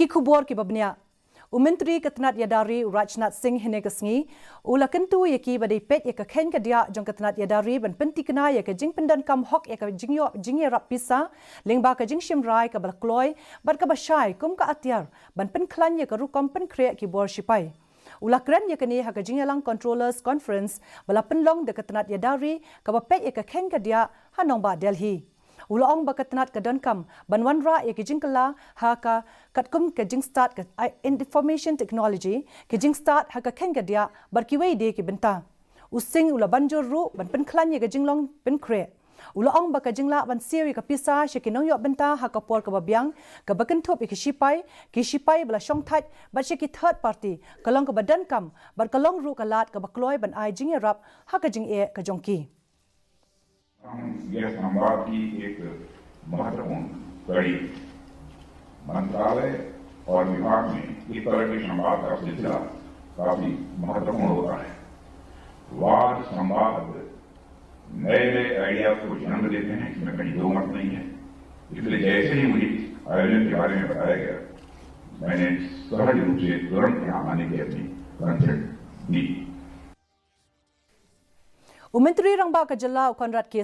ki khubor ki babnya Myntri Tnad Yadari Rajnath Singh hine kasngi ula Kyntu yaki badai pet yaka khen ka dia jong Tnad Yadari ban pentikna yaka jing Pyndonkam hok yaka Jingioh Jingiarap Pisa lengba ka jing Shimrai ka balkloi bat ka bashai kum ka atyar ban penklan yaka rukom penkre ki bor shipai ula kren yakani ha ka Jingialang Controllers Conference bala penlong de Tnad Yadari ka ba pet yaka khen ka dia hanong ba Delhi ula ong ba Tnad ka Pyndonkam banwanra yaki jingkala ha ka katkum ka jing start ka information technology ka jing start ha ka khen ka dia barkiwei de ki benta using ula banjor ru ban penklan yaka jinglong penkre ula ong ba ka jingla ban siri ka Pisa shekinong yo benta ha ka por ka babyang ka bakentop ki shipai bala shong that ba sheki third party kalong ka Pyndonkam bar kalong ru ka lat ka bakloi ban ai Jingiarap ha ka jing e ka jongki यह संवाद की एक महत्वपूर्ण कड़ी मंत्रालय और विभाग में इस तरह के संवाद का सिलसिला काफी महत्वपूर्ण होता है। वाद संवाद नए नए आइडिया को जन्म देते हैं, इसमें कहीं दो मत नहीं है। इसलिए जैसे ही मुझे आयोजन के बारे में बताया गया, मैंने सहज रूप से तुरंत यहाँ आने की अपनी कंसेंट दी। Myntri rangba ka jala konrad ke